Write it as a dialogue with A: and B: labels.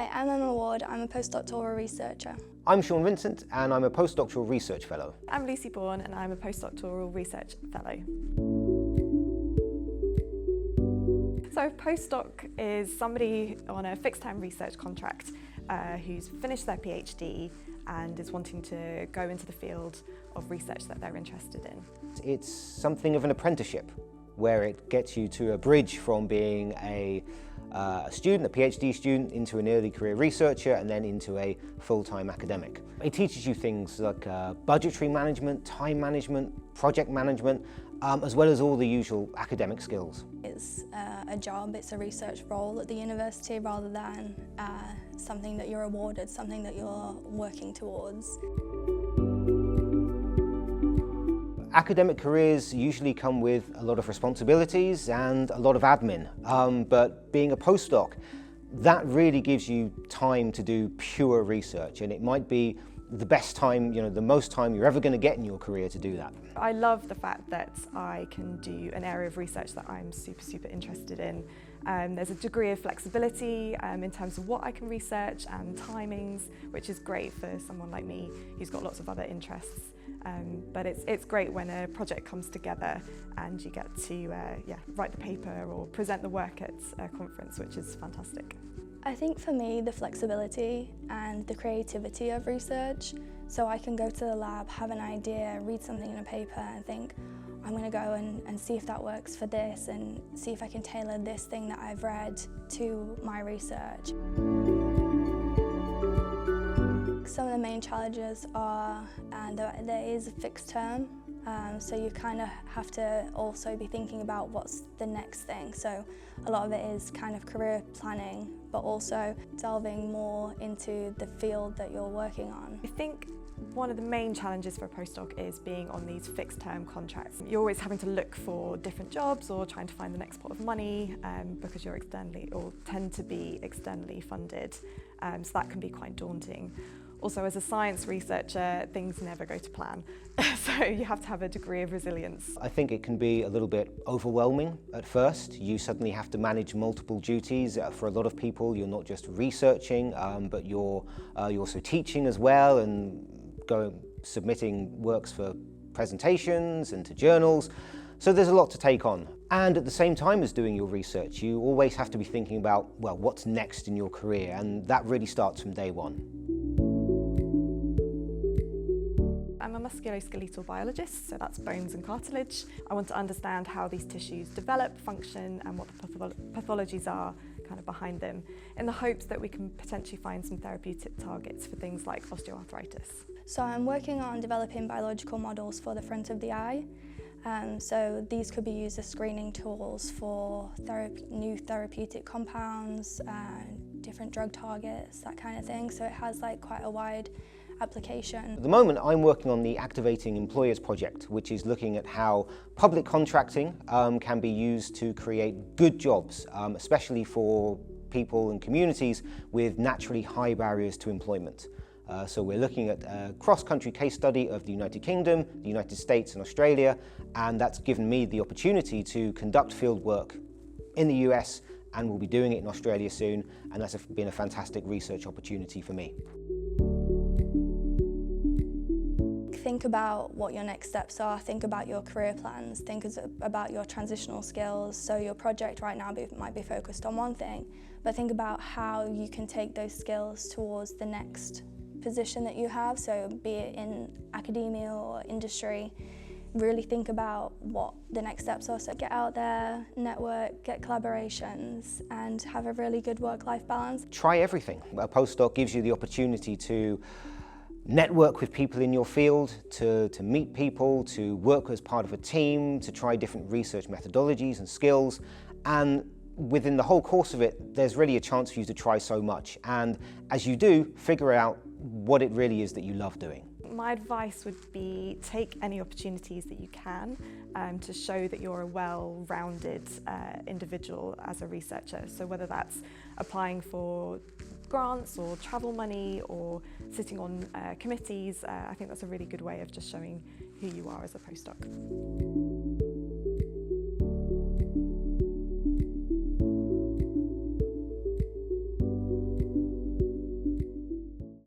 A: Hi, I'm Emma Ward. I'm a postdoctoral researcher.
B: I'm Sean Vincent and I'm a postdoctoral research fellow.
C: I'm Lucy Bourne and I'm a postdoctoral research fellow. So a postdoc is somebody on a fixed-term research contract who's finished their PhD and is wanting to go into the field of research that they're interested in.
B: It's something of an apprenticeship where it gets you to a bridge from being a student, a PhD student, into an early career researcher and then into a full-time academic. It teaches you things like budgetary management, time management, project management, as well as all the usual academic skills.
A: It's a job, it's a research role at the university rather than something that you're awarded, something that you're working towards.
B: Academic careers usually come with a lot of responsibilities and a lot of admin, but being a postdoc, that really gives you time to do pure research, and it might be the best time, the most time you're ever going to get in your career to do that.
C: I love the fact that I can do an area of research that I'm super interested in. There's a degree of flexibility in terms of what I can research and timings, which is great for someone like me who's got lots of other interests. But it's great when a project comes together and you get to write the paper or present the work at a conference, which is fantastic.
A: I think for me, the flexibility and the creativity of research, so I can go to the lab, have an idea, read something in a paper and think, I'm going to go and see if that works for this and see if I can tailor this thing that I've read to my research. Some of the main challenges are there is a fixed term, so you kind of have to also be thinking about what's the next thing. So a lot of it is kind of career planning, but also delving more into the field that you're working on.
C: I think one of the main challenges for a postdoc is being on these fixed term contracts. You're always having to look for different jobs or trying to find the next pot of money because you're externally or tend to be externally funded, so that can be quite daunting. Also, as a science researcher, things never go to plan, so you have to have a degree of resilience. I
B: think it can be a little bit overwhelming at first. You suddenly have to manage multiple duties. For a lot of people, you're not just researching, but you're also teaching as well and submitting works for presentations and to journals. So there's a lot to take on. And at the same time as doing your research, you always have to be thinking about, well, what's next in your career, and that really starts from day one.
C: I'm a musculoskeletal biologist, so that's bones and cartilage. I want to understand how these tissues develop, function, and what the pathologies are kind of behind them, in the hopes that we can potentially find some therapeutic targets for things like osteoarthritis.
A: So I'm working on developing biological models for the front of the eye. So these could be used as screening tools for new therapeutic compounds, different drug targets, that kind of thing. So it has quite a wide application.
B: At the moment, I'm working on the Activating Employers project, which is looking at how public contracting can be used to create good jobs, especially for people and communities with naturally high barriers to employment. So we're looking at a cross-country case study of the United Kingdom, the United States and Australia, and that's given me the opportunity to conduct field work in the US, and we'll be doing it in Australia soon, and that's been a fantastic research opportunity for me.
A: Think about what your next steps are, think about your career plans, think about your transitional skills. So your project right now might be focused on one thing, but think about how you can take those skills towards the next position that you have, so be it in academia or industry. Really think about what the next steps are, so get out there, network, get collaborations, and have a really good work-life balance.
B: Try everything. A postdoc gives you the opportunity to network with people in your field, to meet people, to work as part of a team, to try different research methodologies and skills, and within the whole course of it, there's really a chance for you to try so much, and as you do, figure out what it really is that you love doing.
C: My advice would be take any opportunities that you can to show that you're a well-rounded individual as a researcher. So whether that's applying for grants or travel money or sitting on committees, I think that's a really good way of just showing who you are as a postdoc.